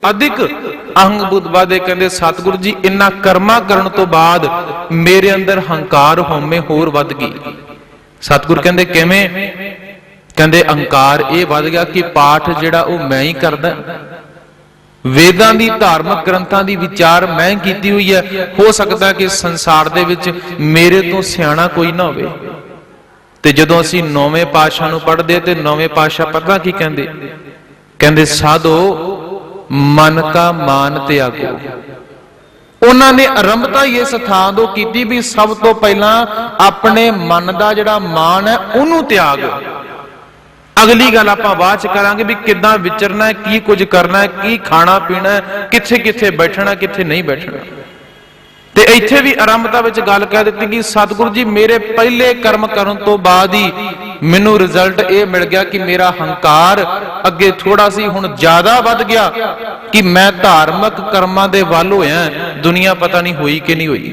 अधिक अहंग बुद्धवादे कहते सतगुरु जी इन्ना कर्मा करन तो बाद मेरे अंदर हंकार हौमे होर वध गई। सतगुरु कहते किवें? कहते अहंकार ये वध गया कि पाठ जिहड़ा वो मैं ही करदा, वेदां दी धार्मिक ग्रंथां दी विचार मैं कीती हुई है। हो सकता कि संसार दे विच मेरे तो सियाणा कोई ना होवे। ते जदों असीं नौवें पातशाह नूं पढ़दे ते नौवें पातशाह पता की कहंदे? कहंदे साधो मन का मान त्यागो। उन्होंने आरंभता इस थां तो की भी सब तो पहला अपने मन का जिहड़ा मान है उन्होंने त्याग। अगली गल आपां बाद च करांगे भी किद्दां विचरना है, की कुछ करना है, की खाना पीना है, कित्थे कित्थे बैठना, कित्थे नहीं बैठना। ते इत्थे भी आरंभता विच गल कह दित्ती कि सतगुरु जी मेरे पहले कर्म करन तो बाद ही मैनू रिजल्ट ये मिल गया कि मेरा हंकार अगे थोड़ा सी हुण ज्यादा वध गया कि मैं धार्मिक कर्मां दे वल होया। दुनिया पता नहीं हुई कि नहीं हुई।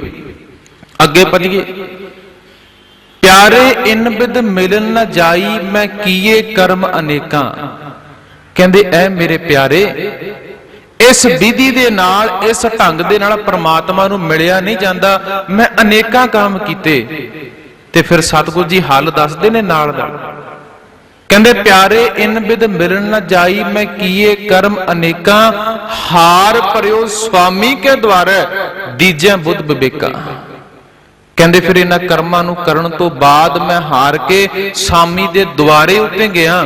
अगे पढ़िए, प्यारे इन बिद मिलन न जाई मैं किए कर्म अनेका। कहंदे ऐ मेरे प्यारे इस विधि दे नाल इस ढंग दे नाल परमात्मा नूं मिलिया नहीं जांदा, मैं अनेकां काम कीते। ते फिर सतगुरु जी हल दसदे ने नाल दा। कहंदे प्यारे इन बिद मिलन न जाई मैं किए कर्म अनेका, हार परयो स्वामी के द्वारा दीजे बुद्ध विवेका। कहंदे फिर इन्हां कर्मां नूं करन तो बाद मैं हार के स्वामी दे द्वारे उत्ते गया।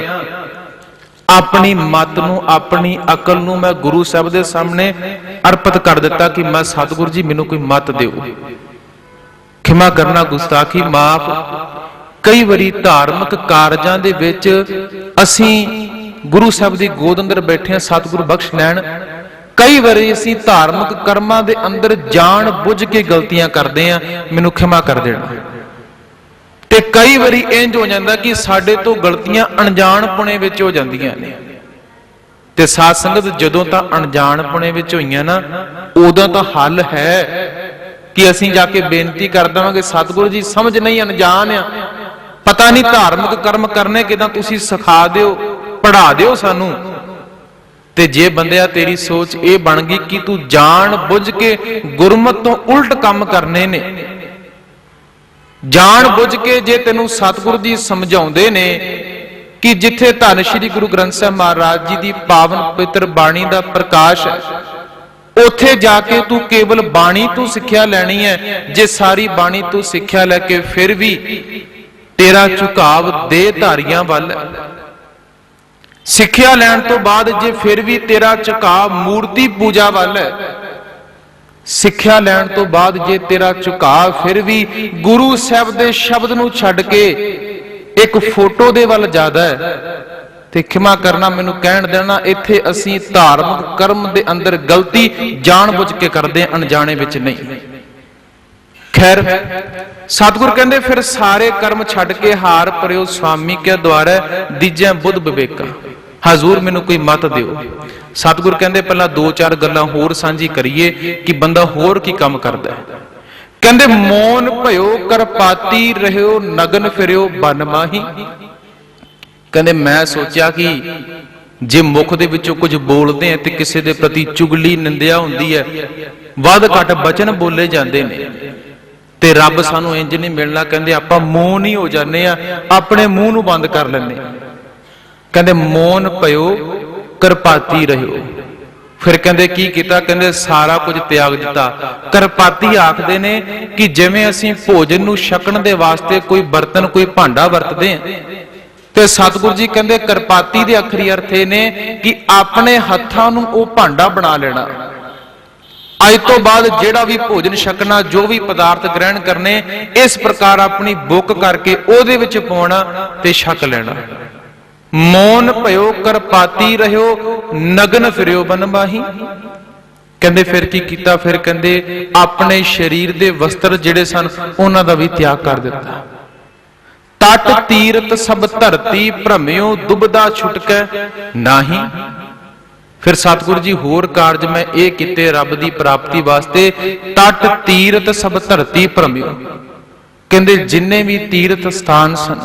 अपनी मत नूं अपनी अकल नूं मैं गुरु साहब दे सामने अर्पित कर दिता कि मैं सतगुरु जी मैनूं कोई मत दिओ। खिमा करना, गुस्ताखी माफ। कई बारी धार्मिक कारजां दे विच असीं गुरु साहब दी गोद अंदर बैठे हां, सतगुरु बख्श लैण। कई बारी असीं धार्मिक कर्मां दे अंदर जान बुझ के गलतियां करदे हां, मैनूं खिमा कर देना। ते कई बारी इंज हो जाता कि साडे तो गलतियां अणजाणपुणे विच हो जांदियां ने। ते साध संगत जदों तां अणजाणपुणे विच होईयां ना, उदों तां हल है कि असीं जाके बेनती कर देवांगे सतगुरु जी समझ नहीं, अनजान आ, पता नहीं धार्मिक कर्म करने किदां, तुसीं सिखा दिओ, पढ़ा दिओ सानूं। ते जे बंदिया तेरी सोच ये बन गई कि तू जान बुझ के गुरमत तो उल्ट काम करने ने, जान बुझ के जे तेनू सतगुरु जी समझाउंदे ने कि जिथे धन श्री गुरु ग्रंथ साहिब महाराज जी की पावन पवित्र बाणी का प्रकाश है, उथे जाके तू केवल बाणी तू सिक्ख्या लैनी है। जे सारी बाणी तू सिक्ख्या लैके फिर भी तेरा झुकाव देहधारियां वल, सिक्ख्या लैण तो बाद जे फिर भी तेरा झुकाव मूर्ति पूजा वल है, सिक्ख्या लैण तो बाद जे तेरा झुकाव फिर भी गुरु साहब दे शब्द नूं छड्ड के एक फोटो दे वल ज्यादा है, ते खिमा करना मैनूं कहण देना, इत्थे असीं धार्मिक कर्म दे अंदर गलती जान बुझ के करदे, अनजाणे विच नहीं। खैर सतगुरु कहंदे फिर सारे कर्म छड्ड के हार परयो स्वामी के द्वारा दीजे बुद्ध विवेका। हजूर मैनूं कोई मत दिओ। सतगुरु कहंदे पहला दो चार गल्लां होर सांझी करिए कि बंदा होर की काम करदा है। कहंदे मौन भयो करपाती रहियो नगन फिरियो बन माही। कहंदे मैं सोचा कि जे मुख दे विचों कुछ बोलदे हैं ते किसी दे प्रति चुगली निंदिया हुंदी है, वध घट बचन बोले जांदे ने, ते रब सानूं इंज नहीं मिलना। कहंदे आपां मौन ही हो जाने आ, अपने मूंह नूं बंद कर लैने। कहंदे मौन भयो करपाती रहियो। फिर कहंदे की कीता? कहंदे सारा कुछ त्याग दिता। करपाती आखदे ने कि जिवें असीं भोजन नूं छकण दे वास्ते कोई बर्तन कोई भांडा वरतदे हां, ते सतगुरु जी कहंदे करपाती दे आखरी अर्थ ये ने कि अपने हत्थां नूं ओह भांडा बना लेना। अज तो बाद जिहड़ा भी भोजन छकना, जो भी पदार्थ ग्रहण करने, इस प्रकार अपनी बुक करके ओहदे विच पाउणा ते छक लेना। मौन भयो करपाती रहियो नगन फिरियो बनबाही। कहंदे फिर की कीता? फिर कहंदे अपने शरीर दे वस्त्र जिहड़े सन उन्हां दा भी त्याग कर दिता। तट तीरथ सब धरती भ्रमियो दुबदा छुटकै नाही। फिर सतगुरु जी होर कारज मैं ये कीते रब दी प्राप्ति वास्ते। तट तीरथ सब धरती भ्रमियो। कहंदे जिन्ने भी तीर्थ स्थान सन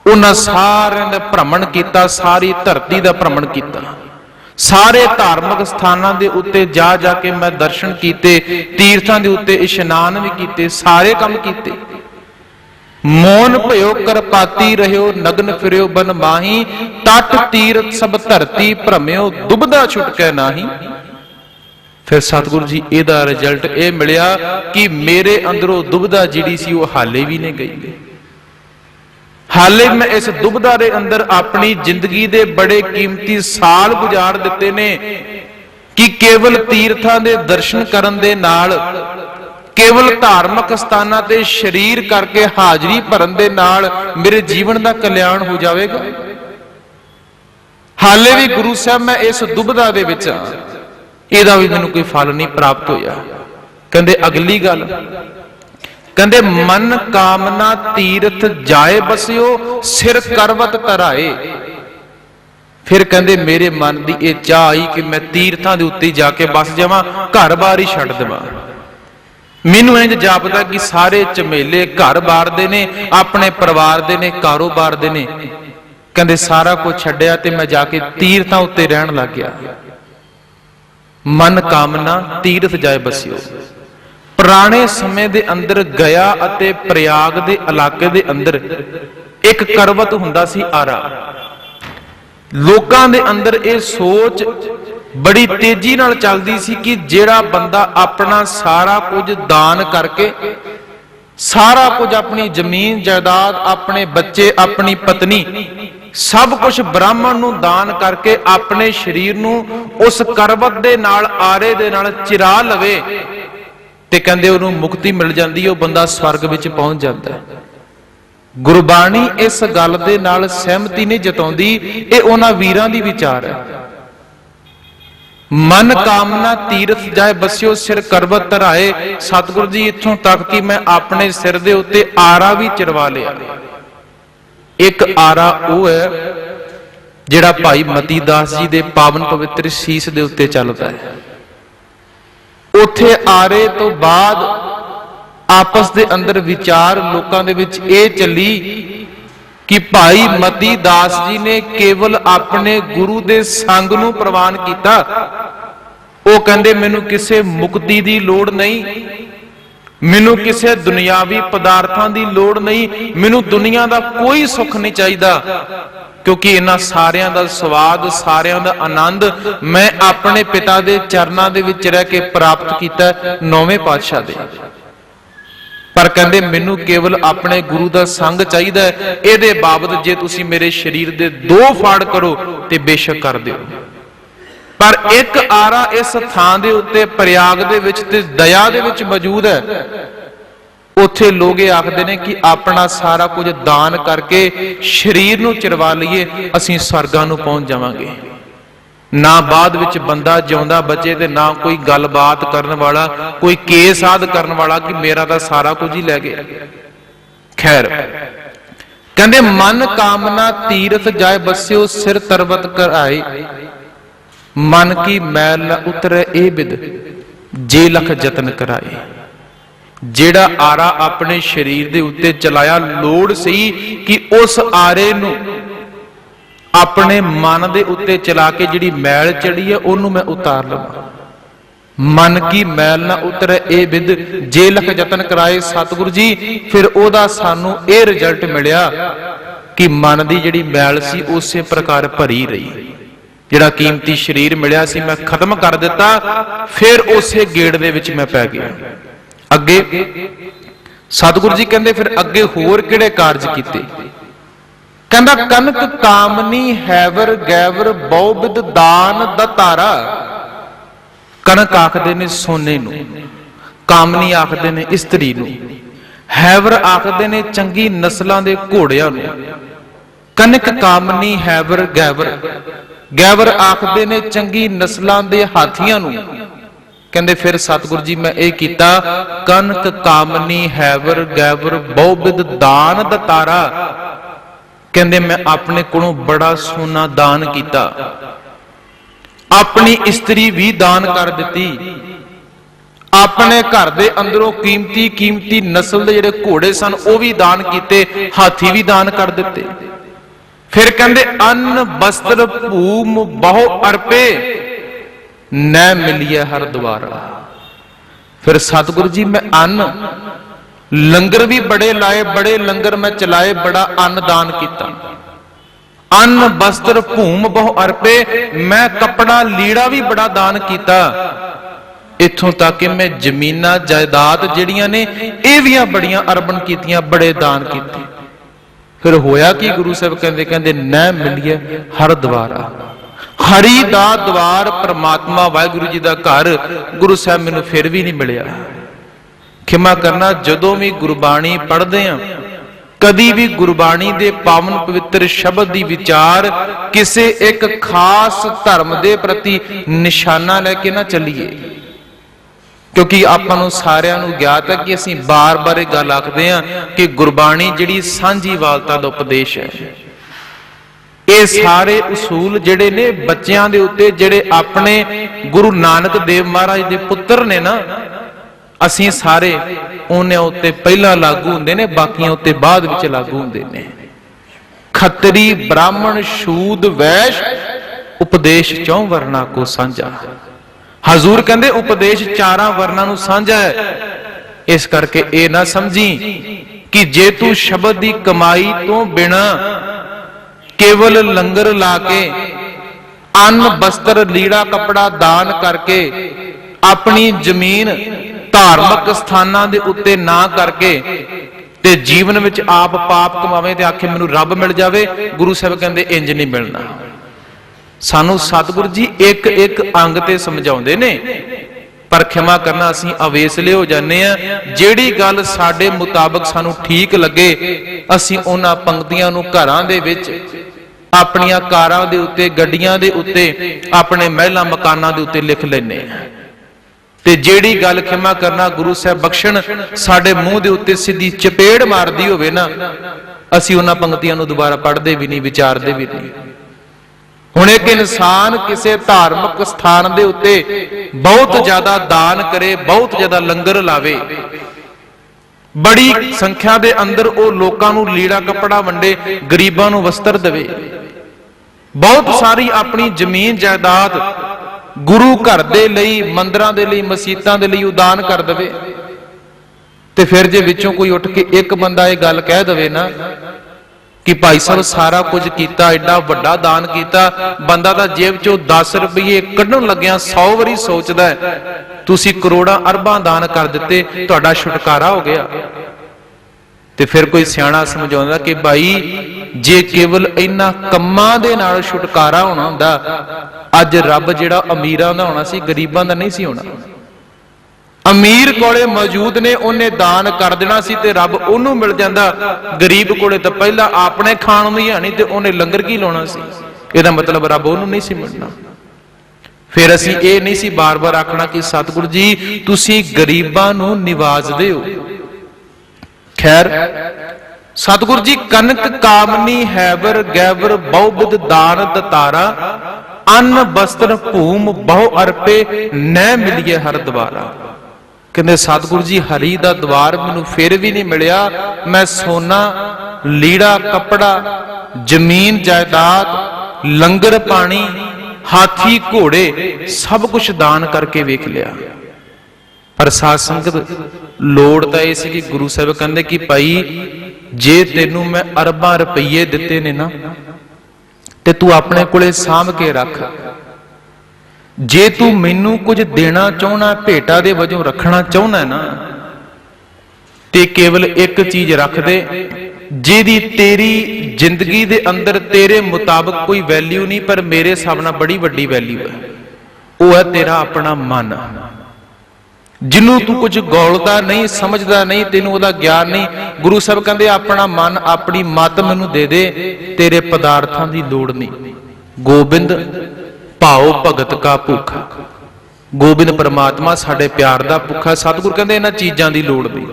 उन्हां सारिआं दा भ्रमण कीता, सारी धरती दा भ्रमण कीता। ਸਾਰੇ ਧਾਰਮਿਕ ਸਥਾਨਾਂ ਦੇ ਉੱਤੇ ਜਾ ਜਾ ਕੇ ਮੈਂ ਦਰਸ਼ਨ ਕੀਤੇ, ਤੀਰਥਾਂ ਦੇ ਉੱਤੇ ਇਸ਼ਨਾਨ ਵੀ ਕੀਤੇ, ਸਾਰੇ ਕੰਮ ਕੀਤੇ। ਮੋਨ ਭਇਓ ਕਰਪਾਤੀ ਰਹਿਓ, ਨਗਨ ਫਿਰਿਓ ਬਨ ਮਾਹੀ, ਤਟ ਤੀਰਥ ਸਭ ਧਰਤੀ ਭ੍ਰਮਿਓ, ਦੁਬਦਾ ਛੁਟਕੈ ਨਾਹੀ। ਫਿਰ ਸਤਿਗੁਰੂ ਜੀ ਇਹਦਾ ਰਿਜ਼ਲਟ ਇਹ ਮਿਲਿਆ ਕਿ ਮੇਰੇ ਅੰਦਰੋਂ ਦੁਬਦਾ ਜਿਹੜੀ ਸੀ ਉਹ ਹਾਲੇ ਵੀ ਨਹੀਂ ਗਈ। ਹਾਲੇ ਮੈਂ ਇਸ ਦੁਬਦਾ ਦੇ ਅੰਦਰ ਆਪਣੀ ਜ਼ਿੰਦਗੀ ਦੇ ਬੜੇ ਕੀਮਤੀ ਸਾਲ ਗੁਜ਼ਾਰ ਦਿੱਤੇ ਨੇ ਕਿ ਕੇਵਲ ਤੀਰਥਾਂ ਦੇ ਦਰਸ਼ਨ ਕਰਨ ਦੇ ਨਾਲ, ਕੇਵਲ ਧਾਰਮਿਕ ਸਥਾਨਾਂ ਤੇ ਸ਼ਰੀਰ ਕਰਕੇ ਹਾਜ਼ਰੀ ਭਰਨ ਦੇ ਨਾਲ ਮੇਰੇ ਜੀਵਨ ਦਾ ਕਲਿਆਣ ਹੋ ਜਾਵੇਗਾ। ਹਾਲੇ ਵੀ ਗੁਰੂ ਸਾਹਿਬ ਮੈਂ ਇਸ ਦੁਬਦਾ ਦੇ ਵਿੱਚ ਆ, ਇਹਦਾ ਵੀ ਮੈਨੂੰ ਕੋਈ ਫਲ ਨਹੀਂ ਪ੍ਰਾਪਤ ਹੋਇਆ। ਕਹਿੰਦੇ ਅਗਲੀ ਗੱਲ, ਕਹਿੰਦੇ ਮਨ ਕਾਮਨਾ ਤੀਰਥ ਜਾਏ ਬਸਿਓ, ਸਿਰ ਕਰਵਤ ਧਰਾਏ। ਫਿਰ ਕਹਿੰਦੇ ਮੇਰੇ ਮਨ ਦੀ ਇਹ ਚਾਹ ਆਈ ਕਿ ਮੈਂ ਤੀਰਥਾਂ ਦੇ ਉੱਤੇ ਜਾ ਕੇ ਬਸ ਜਾਵਾਂ, ਘਰ-ਬਾਰ ਹੀ ਛੱਡ ਦੇਵਾਂ। ਮੈਨੂੰ ਇੰਜ ਜਾਪਦਾ ਕਿ ਸਾਰੇ ਝਮੇਲੇ ਘਰ-ਬਾਰ ਦੇ ਨੇ, ਆਪਣੇ ਪਰਿਵਾਰ ਦੇ ਨੇ, ਕਾਰੋਬਾਰ ਦੇ ਨੇ। ਕਹਿੰਦੇ ਸਾਰਾ ਕੁਝ ਛੱਡਿਆ ਤੇ ਮੈਂ ਜਾ ਕੇ ਤੀਰਥਾਂ ਉੱਤੇ ਰਹਿਣ ਲੱਗ ਗਿਆ। ਮਨ ਕਾਮਨਾ ਤੀਰਥ ਜਾਏ ਬਸਿਓ। ਪੁਰਾਣੇ ਸਮੇਂ ਦੇ ਅੰਦਰ ਗਿਆ ਅਤੇ ਪ੍ਰਯਾਗ ਦੇ ਇਲਾਕੇ ਦੇ ਅੰਦਰ ਇੱਕ ਕਰਵਤ ਹੁੰਦਾ ਸੀ ਆਰਾ। ਲੋਕਾਂ ਦੇ ਅੰਦਰ ਇਹ ਸੋਚ ਬੜੀ ਤੇਜ਼ੀ ਨਾਲ ਚੱਲਦੀ ਸੀ ਕਿ ਜਿਹੜਾ ਬੰਦਾ ਆਪਣਾ ਸਾਰਾ ਕੁਝ ਦਾਨ ਕਰਕੇ, ਸਾਰਾ ਕੁਝ ਆਪਣੀ ਜ਼ਮੀਨ ਜਾਇਦਾਦ, ਆਪਣੇ ਬੱਚੇ, ਆਪਣੀ ਪਤਨੀ, ਸਭ ਕੁਝ ਬ੍ਰਾਹਮਣ ਨੂੰ ਦਾਨ ਕਰਕੇ ਆਪਣੇ ਸਰੀਰ ਨੂੰ ਉਸ ਕਰਵਤ ਦੇ ਨਾਲ, ਆਰੇ ਦੇ ਨਾਲ ਚਿਰਾ ਲਵੇ ਤੇ ਕਹਿੰਦੇ ਉਹਨੂੰ ਮੁਕਤੀ ਮਿਲ ਜਾਂਦੀ ਹੈ, ਉਹ ਬੰਦਾ ਸਵਰਗ ਵਿੱਚ ਪਹੁੰਚ ਜਾਂਦਾ ਹੈ। ਗੁਰਬਾਣੀ ਇਸ ਗੱਲ ਦੇ ਨਾਲ ਸਹਿਮਤੀ ਨਹੀਂ ਜਤਾਉਂਦੀ, ਇਹ ਉਹਨਾਂ ਵੀਰਾਂ ਦੀ ਵਿਚਾਰ ਹੈ। ਮਨ ਕਾਮਨਾ ਤੀਰਥ ਜਾਏ ਬਸਿਓ, ਸਿਰ ਕਰਵਤ ਧਰਾਏ। ਸਤਿਗੁਰੂ ਜੀ ਇੱਥੋਂ ਤੱਕ ਕਿ ਮੈਂ ਆਪਣੇ ਸਿਰ ਦੇ ਉੱਤੇ ਆਰਾ ਵੀ ਚਿਰਵਾ ਲਿਆ। ਇੱਕ ਆਰਾ ਉਹ ਹੈ ਜਿਹੜਾ ਭਾਈ ਮਤੀ ਦਾਸ ਜੀ ਦੇ ਪਾਵਨ ਪਵਿੱਤਰ ਸੀਸ ਦੇ ਉੱਤੇ ਚੱਲਦਾ ਹੈ। ਉੱਥੇ ਆਰੇ ਤੋਂ ਬਾਅਦ ਆਪਸ ਦੇ ਅੰਦਰ ਵਿਚਾਰ ਲੋਕਾਂ ਦੇ ਵਿੱਚ ਇਹ ਚੱਲੀ ਕਿ ਭਾਈ ਮਤੀ ਦਾਸ ਜੀ ਨੇ ਕੇਵਲ ਆਪਣੇ ਗੁਰੂ ਦੇ ਸੰਗ ਨੂੰ ਪ੍ਰਵਾਨ ਕੀਤਾ। ਉਹ ਕਹਿੰਦੇ ਮੈਨੂੰ ਕਿਸੇ ਮੁਕਤੀ ਦੀ ਲੋੜ ਨਹੀਂ, ਮੈਨੂੰ ਕਿਸੇ ਦੁਨਿਆਵੀ ਪਦਾਰਥਾਂ ਦੀ ਲੋੜ ਨਹੀਂ, ਮੈਨੂੰ ਦੁਨੀਆ ਦਾ ਕੋਈ ਸੁੱਖ ਨਹੀਂ ਚਾਹੀਦਾ, ਕਿਉਂਕਿ ਇਹਨਾਂ ਸਾਰਿਆਂ ਦਾ ਸਵਾਦ, ਸਾਰਿਆਂ ਦਾ ਆਨੰਦ ਮੈਂ ਆਪਣੇ ਪਿਤਾ ਦੇ ਚਰਨਾਂ ਦੇ ਵਿੱਚ ਰਹਿ ਕੇ ਪ੍ਰਾਪਤ ਕੀਤਾ, 9ਵੇਂ ਪਾਤਸ਼ਾਹ ਦੇ। ਪਰ ਕਹਿੰਦੇ ਮੈਨੂੰ ਕੇਵਲ ਆਪਣੇ ਗੁਰੂ ਦਾ ਸੰਗ ਚਾਹੀਦਾ ਹੈ। ਇਹਦੇ ਬਾਬਤ ਜੇ ਤੁਸੀਂ ਮੇਰੇ ਸਰੀਰ ਦੇ 2 ਫਾੜ ਕਰੋ ਤੇ ਬੇਸ਼ੱਕ ਕਰ ਦਿਓ। ਪਰ ਇੱਕ ਆਰਾ ਇਸ ਥਾਂ ਦੇ ਉੱਤੇ ਪ੍ਰਯਾਗ ਦੇ ਵਿੱਚ ਤੇ ਦਇਆ ਦੇ ਵਿੱਚ ਮੌਜੂਦ ਹੈ। ਉੱਥੇ ਲੋਕ ਇਹ ਆਖਦੇ ਨੇ ਕਿ ਆਪਣਾ ਸਾਰਾ ਕੁਝ ਦਾਨ ਕਰਕੇ ਸਰੀਰ ਨੂੰ ਚਿਰਵਾ ਲਈਏ, ਅਸੀਂ ਸਵਰਗਾਂ ਨੂੰ ਪਹੁੰਚ ਜਾਵਾਂਗੇ। ਨਾ ਬਾਅਦ ਵਿੱਚ ਬੰਦਾ ਜਿਉਂਦਾ ਬਚੇ ਤੇ ਨਾ ਕੋਈ ਗੱਲਬਾਤ ਕਰਨ ਵਾਲਾ, ਕੋਈ ਕੇਸ ਆਦ ਕਰਨ ਵਾਲਾ ਕਿ ਮੇਰਾ ਤਾਂ ਸਾਰਾ ਕੁਝ ਹੀ ਲੈ ਗਿਆ। ਖੈਰ, ਕਹਿੰਦੇ ਮਨ ਕਾਮਨਾ ਤੀਰਥ ਜਾਏ ਬਸਿਓ, ਸਿਰ ਤਰਵਤ ਕਰਾਏ। ਮਨ ਕੀ ਮੈਲ ਨ ਉਤਰੇ ਇਹ ਬਿਦ, ਜੇ ਲਖ ਯਤਨ ਕਰਾਏ। ਜਿਹੜਾ ਆਰਾ ਆਪਣੇ ਸਰੀਰ ਦੇ ਉੱਤੇ ਚਲਾਇਆ, ਲੋੜ ਸੀ ਕਿ ਉਸ ਆਰੇ ਨੂੰ ਆਪਣੇ ਮਨ ਦੇ ਉੱਤੇ ਚਲਾ ਕੇ ਜਿਹੜੀ ਮੈਲ ਚੜੀ ਹੈ ਉਹਨੂੰ ਮੈਂ ਉਤਾਰ ਲਵਾਂ। ਮਨ ਕੀ ਮੈਲ ਨਾ ਉਤਰੇ ਇਹ ਬਿਦ, ਜੇ ਲਖ ਯਤਨ ਕਰਾਏ। ਸਤਿਗੁਰੂ ਜੀ ਫਿਰ ਉਹਦਾ ਸਾਨੂੰ ਇਹ ਰਿਜ਼ਲਟ ਮਿਲਿਆ ਕਿ ਮਨ ਦੀ ਜਿਹੜੀ ਮੈਲ ਸੀ ਉਸੇ ਪ੍ਰਕਾਰ ਭਰੀ ਰਹੀ। ਜਿਹੜਾ ਕੀਮਤੀ ਸਰੀਰ ਮਿਲਿਆ ਸੀ ਮੈਂ ਖਤਮ ਕਰ ਦਿੱਤਾ, ਫਿਰ ਉਸੇ ਗੇੜ ਦੇ ਵਿੱਚ ਮੈਂ ਪੈ ਗਿਆ। ਅੱਗੇ ਸਤਿਗੁਰੂ ਜੀ ਕਹਿੰਦੇ ਫਿਰ ਅੱਗੇ ਹੋਰ ਕਿਹੜੇ ਕਾਰਜ ਕੀਤੇ। ਕਹਿੰਦਾ ਕਨਕ ਕਾਮਨੀ ਹੈਵਰ ਗੈਵਰ ਬਹੁ ਬਿਦ ਦਾਨ ਦਤਾਰਾ। ਕਨਕ ਆਖਦੇ ਨੇ ਸੋਨੇ ਨੂੰ, ਕਾਮਨੀ ਆਖਦੇ ਨੇ ਇਸਤਰੀ ਨੂੰ, ਹੈਵਰ ਆਖਦੇ ਨੇ ਚੰਗੀ ਨਸਲਾਂ ਦੇ ਘੋੜਿਆਂ ਨੂੰ। ਕਨਕ ਕਾਮਨੀ ਹੈਵਰ ਗੈਵਰ, ਗੈਵਰ ਆਖਦੇ ਨੇ ਚੰਗੀ ਨਸਲਾਂ ਦੇ ਹਾਥੀਆਂ ਨੂੰ। ਕਹਿੰਦੇ ਫਿਰ ਸਤਿਗੁਰੂ ਜੀ ਮੈਂ ਇਹ ਕੀਤਾ, ਕਨਕ ਕਾਮਨੀ ਹੈਵਰ ਗੈਵਰ ਬਹੁ ਬਿਦ ਦਾਨ ਦਤਾਰਾ। ਕਹਿੰਦੇ ਮੈਂ ਆਪਣੇ ਕੋਲੋਂ ਬੜਾ ਸੋਨਾ ਦਾਨ ਕੀਤਾ, ਆਪਣੀ ਇਸਤਰੀ ਵੀ ਦਾਨ ਕਰ ਦਿੱਤੀ, ਆਪਣੇ ਘਰ ਦੇ ਅੰਦਰੋਂ ਕੀਮਤੀ ਕੀਮਤੀ ਨਸਲ ਦੇ ਜਿਹੜੇ ਘੋੜੇ ਸਨ ਉਹ ਵੀ ਦਾਨ ਕੀਤੇ, ਹਾਥੀ ਵੀ ਦਾਨ ਕਰ ਦਿੱਤੇ। फिर कहते अन्न वस्त्र भूम बहु अर्पे न मिलिए हर द्वारा। फिर सतगुरु जी मैं अन्न लंगर भी बड़े लाए, बड़े लंगर मैं चलाए, बड़ा अन्न दान किया। अन्न वस्त्र भूम बहु अर्पे, मैं कपड़ा लीड़ा भी बड़ा दान किया। इथों तक कि मैं जमीना जायदाद जिहड़ियां ने ये भी बड़ियां अर्पण कीतियां, बड़े दान कीते। फिर होया कि गुरु साहब कहते कहते न मिलिए हर द्वारा। हरि दा द्वार परमात्मा वाहिगुरु जी का घर गुरु साहब मैनू फिर भी नहीं मिलिया। खिमा करना, जदों भी गुरबाणी पढ़ते हैं, कदी भी गुरबाणी दे पावन पवित्र शब्द दी विचार किसी एक खास धर्म दे प्रति निशाना लेके ना चलीए, क्योंकि आपां सारिਆਂ ਨੂੰ ज्ञात है कि ਅਸੀਂ बार-बार ਇਹ ਗੱਲ आखते हैं कि गुरबाणी जिहड़ी सांझीवालता ਦਾ उपदेश है। ਇਹ ਸਾਰੇ ਉਸੂਲ ਜਿਹੜੇ ਨੇ ਬੱਚਿਆਂ ਦੇ ਉੱਤੇ, ਜਿਹੜੇ ਆਪਣੇ ਗੁਰੂ ਨਾਨਕ ਦੇਵ ਮਹਾਰਾਜ ਦੇ ਪੁੱਤਰ ਨੇ ਨਾ, ਅਸੀਂ ਸਾਰੇ ਉਹਨਾਂ ਉੱਤੇ ਪਹਿਲਾਂ ਲਾਗੂ ਹੁੰਦੇ ਨੇ, ਬਾਕੀਆਂ ਉੱਤੇ ਬਾਅਦ ਵਿੱਚ ਲਾਗੂ ਹੁੰਦੇ ਨੇ। ਖੱਤਰੀ ਬ੍ਰਾਹਮਣ ਸ਼ੂਦ ਵੈਸ਼ ਉਪਦੇਸ਼ ਚੌਂ ਵਰਨਾ ਕੋ ਸਾਂਝਾ। हजूर कहते उपदेश चारां वर्णां नूं सांझा है। इस करके ये ना समझी कि जे तू शब्द की कमाई तो बिना केवल लंगर ला के, अन्न वस्त्र लीड़ा कपड़ा दान करके, अपनी जमीन धार्मिक स्थानां दे उत्ते ना करके ते जीवन विच आप पाप कमावे ते आखे मैनूं रब मिल जावे, गुरु साहब कहंदे इंज नहीं मिलना। सानू सतगुरु जी एक एक अंग ते समझाउंदे ने, पर खिमा करना असीं अवेसले हो जाने आ। जिहड़ी गल साडे मुताबक सानू ठीक लगे, असीं उन्हां पंक्तियां नूं घरां दे विच, अपणियां कारां दे उत्ते, गड्डियां दे उत्ते, अपने महलां मकानां दे उत्ते लिख लैने आ। ते जिहड़ी गल खिमा करना गुरु साहब बख्शण साडे मूंह दे उत्ते सीधी चपेड़ मारदी होवे ना, असीं उन्हां पंक्तियां नूं दुबारा पढ़दे भी नहीं, विचारदे भी नहीं। हुण एक इंसान किसी धार्मिक स्थान दे उत्ते बहुत ज्यादा दान करे, बहुत ज्यादा लंगर लावे, बड़ी संख्या दे अंदर वो लोकां नूं लीड़ा कपड़ा वंडे, गरीबां नूं वस्त्र देवे, बहुत सारी अपनी जमीन जायदाद गुरु घर दे लई, मंदिरां दे लई, मसीतां दे लई दान कर देवे। ते फिर जे विचों कोई उठ के एक बंदा ये गल कह देवे ना कि भाई साहब सारा कुछ किया, एडा वड्डा दान किया, बंदा दा जेब चो 10 रुपये कढ़न लग्या 100 वारी सोचदा है तुसी करोड़ां अरबां दान कर दिते, तुहाडा छुटकारा हो गया। ते फिर कोई सियाणा समझाउंदा कि भाई जे केवल इन्हां कम्मां दे नाल छुटकारा होना हुंदा, अज रब जिहड़ा अमीरां दा होना सी, गरीबां दा नहीं सी होना। अमीर कोले मौजूद ने, उन्हें दान कर देना सी ते रब ओनू मिल जांदा। गरीब कोले तो पहला आपने खाण नूं ही है नहीं ते उन्हें लंगर की लाउणा सी, इहदा मतलब रब ओनू नहीं सी मिलना। फिर असीं ये नहीं सी बार बार आखना कि सतगुरु जी तुसीं गरीबां नूं निवाजदे हो। खैर सतगुरु जी कनक कामनी हैबर गैबर बहुबिध दान दतारा, अन्न वस्त्र भूम बहु अर्पे न मिलिए हर द्वारा। कहते सतगुरु जी हरि दा द्वार मैनू फिर भी नहीं मिलिया। मैं सोना लीड़ा कपड़ा जमीन जायदाद लंगर पानी हाथी घोड़े सब कुछ दान करके वेख लिया, पर साध संगत लोड़ तां इह सी कि गुरु साहब कहंदे कि भाई जे तेनू मैं अरबां रुपये दिते ने ना ते तू अपने कोले साम के रख। जे तू मैनू कुछ देना चाहना, भेटा दे वजों रखना चाहना ना, ते केवल एक चीज रख दे जिहदी तेरी जिंदगी दे अंदर तेरे मुताबिक कोई वैल्यू नहीं, पर मेरे हिसाब नाल बड़ी वड्डी वैल्यू है। वह है तेरा अपना मन, जिन्हों तू कुछ गौलदा नहीं, समझदा नहीं, तेनू उहदा ज्ञान नहीं। गुरु साहब कहंदे अपना मन अपनी मत मैनू दे दे, तेरे पदार्थां दी लोड़ नहीं। गोबिंद भाओ भगत का भूखा, गोबिंद परमात्मा साडे प्यार दा भूखा। सतगुरु कहंदे इन्हां चीजां दी लोड़ नहीं।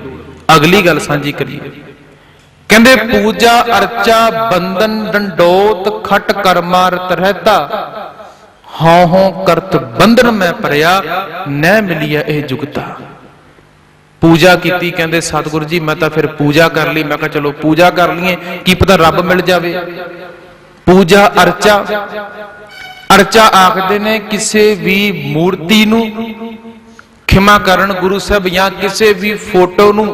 अगली गल सांझी करिए, कहंदे पूजा अर्चा बंधन डंडोत खट कर्मा रत रहता, हाँ हों करत बंधन में परया न मिलिया यह जुगता। पूजा की कहंदे सतगुरु जी मैं तो फिर पूजा कर ली, मैं कहा चलो पूजा कर लीए की पता रब मिल जावे। पूजा अर्चा, अर्चा आखदे ने किसी भी मूर्ति नूं खिमा करन गुरु साहब या किसी भी फोटो नूं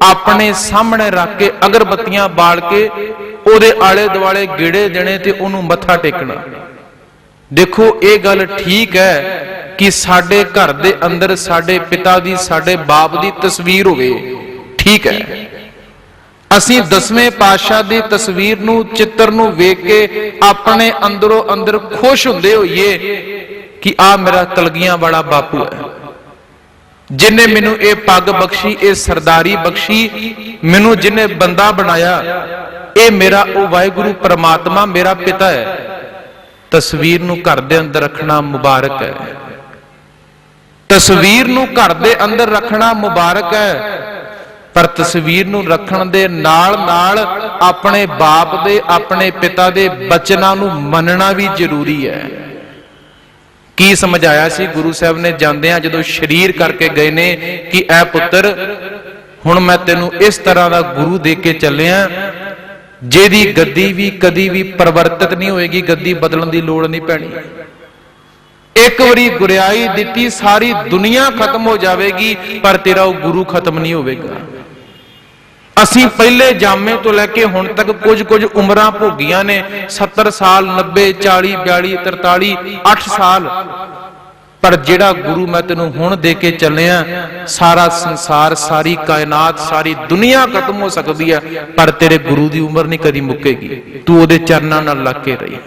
अपने सामने रख के अगरबत्तियां बाल के ओदे आले दुआले गेड़े देने ते ओनू मत्था टेकना। देखो ये गल ठीक है कि साडे घर दे अंदर साडे पिता दी साडे बाप दी तस्वीर होवे, ठीक है। असीं 10वें पातशाह दी तस्वीर नूं चित्र नूं वेख के अपने अंदरों अंदर खुश हुंदे होइए कि आ मेरा कलगियां वाला बापू है, जिन्हें मैनू ये पग बख्शी, ये सरदारी बख्शी, मैनू जिन्हें बंदा बनाया, ये मेरा ओ वाहिगुरु परमात्मा मेरा पिता है। तस्वीर नूं घर दे अंदर रखना मुबारक है, तस्वीर नूं घर दे अंदर रखना मुबारक है, पर तस्वीर नूं रखण दे नाल नाल अपने बाप दे अपने पिता दे बचनां नूं मनना भी जरूरी है। की समझाया सी गुरु साहब ने जांदियां जदों शरीर करके गए ने कि ऐ पुत्र हुण मैं तेनू इस तरह का गुरु दे के चलिया जिहदी गद्दी भी कदी भी परिवर्तित नहीं होएगी, गद्दी बदलण दी लोड़ नहीं पैनी। एक बारी गुरियाई दिती सारी दुनिया खत्म हो जाएगी पर तेरा वो गुरु खत्म नहीं होगा। असीं पहले जामे तो लैके हुण तक कुछ उमरां भोगियां ने, 70 साल 90 40 42 43 8 साल, पर जिहड़ा गुरु मैं तेनू हुण दे के चलिया सारा संसार सारी कायनात सारी दुनिया खत्म हो सकती है पर तेरे गुरु की उम्र नहीं कदी मुक्केगी, तू उहदे चरनां नाल लग के रही।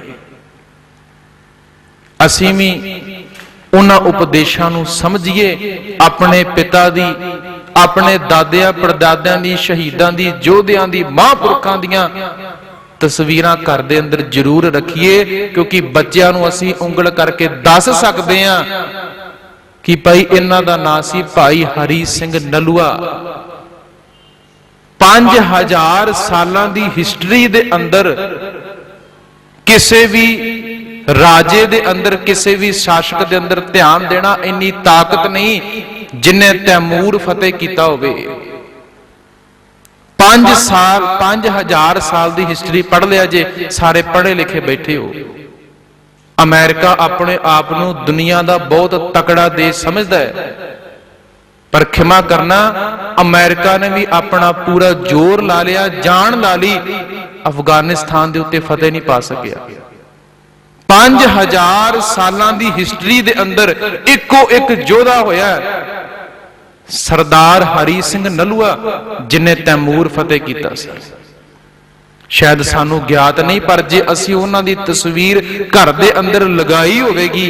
असीं भी उन्हां उपदेशां नूं समझिए, अपने पिता दी अपने दादियां परदादियां दी शहीदां दी योद्धियां दी महापुरखां दियां तस्वीरां घर दे अंदर जरूर रखिए, क्योंकि बच्चों नूं असीं उंगल करके दस सकदे हां कि भाई इन्हां दा नाम सी भाई हरी सिंह नलूआ। 5000 सालां दी हिस्टरी दे अंदर किसी भी राजे दे अंदर किसी भी शासक दे अंदर ध्यान देना इन्नी ताकत नहीं जिन्हें तैमूर फतेह किया होवे। 5000 साल की हिस्टरी पढ़ लिया जे, सारे पढ़े लिखे बैठे हो। अमेरिका अपने आप को दुनिया का बहुत तकड़ा देश समझदा है, पर खिमा करना अमेरिका ने भी अपना पूरा जोर ला लिया, जान ला ली, अफगानिस्तान के उत्ते फतेह नहीं पा सकिया। 5000 सालां दी हिस्टरी दे अंदर इको एक योद्धा होया सरदार हरी सिंह नलूआ जिन्हें तैमूर फतेह किया सी। शायद सानू ज्ञात नहीं, पर जे असीं उन्हां दी तस्वीर घर दे अंदर लगाई होवेगी,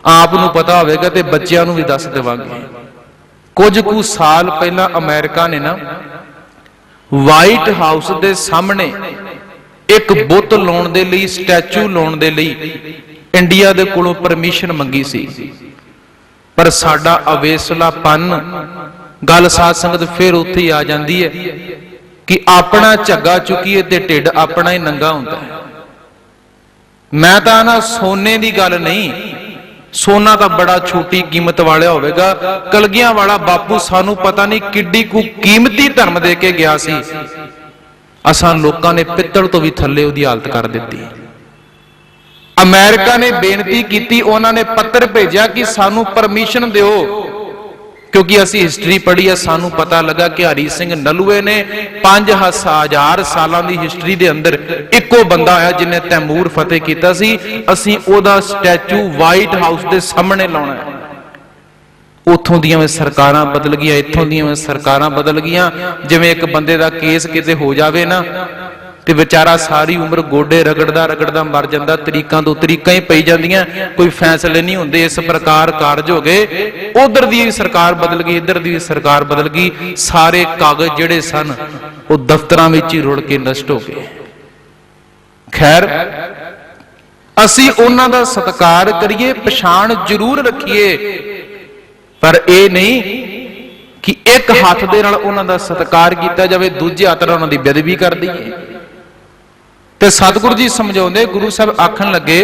आप नूं पता होवेगा ते बच्चिआं नूं भी दस देवांगे। कुछ कु साल पहला अमेरिका ने ना व्हाइट हाउस दे सामने एक बुत लाउण दे लई, स्टैचू लाउण दे लई इंडिया दे कोलों परमिशन मंगी सी, पर साडा अवेसलापन गल साध संगत फिर उत्थे ही आ जाती है कि अपना झग्गा चुकीए ते ढिड अपना ही नंगा हुंदा है। मैं तां ना सोने की गल नहीं, सोना तो बड़ा छोटी कीमत वाला होवेगा, कलगियां वाला बापू सानू पता नहीं किड्डी को कीमती धर्म दे के गया सी, असां लोकां ने पित्तल तो भी थल्ले उहदी हालत कर दित्ती। अमेरिका ने बेनती की, उन्होंने पत्र भेजा कि सानू परमिशन दिओ, क्योंकि असी हिस्टरी पढ़ी है, सानू पता लगा कि हरी सिंह नलूए ने 5000 सालां दी हिस्टरी दे अंदर इको बंदा आया जिन्हें तैमूर फतेह किया सी। असीं ओदा स्टैचू व्हाइट हाउस दे सामने लाउणा है। उथों दियां सरकारां बदल गईयां, इथों दियां सरकारां बदल गईयां। जिवें एक बंदे दा केस किते हो जावे ना ते बेचारा सारी उम्र गोडे रगड़दा रगड़दा मर जांदा, तरीकां तो तरीकां ही पई जांदियां, कोई फैसले नहीं हुंदे। इस प्रकार कारज हो गए, उधर दी सरकार बदल गई, इधर दी सरकार बदल गई, सारे कागज जिहड़े सन वो दफ्तरां विच ही रुड़ के नष्ट हो गए। खैर असीं उन्हां दा सत्कार करिए, पछाण जरूर रखिए, पर यह नहीं कि एक हाथ दे नाल उन्हां दा सत्कार किया जाए, दूजे हाथ नाल उन्हां दी बेअदबी कर दईए। ते सतगुरु जी समझाउंदे, गुरु साहब आखण लगे,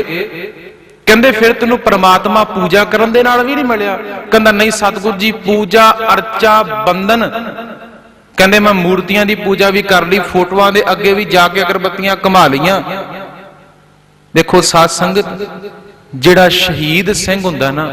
कहंदे फिर तैनूं परमात्मा पूजा करन दे नाल भी नहीं मिलिया? कहंदा नहीं सतगुरु जी, पूजा अर्चा बंधन, कहंदे मैं मूर्तियां दी पूजा भी कर ली, फोटोआं दे अगे भी जाके अगरबत्तियां घुमा लईआं, ਦੇਖੋ ਸਾਧ ਸੰਗਤ, ਜਿਹੜਾ ਸ਼ਹੀਦ ਸਿੰਘ ਹੁੰਦਾ ਨਾ,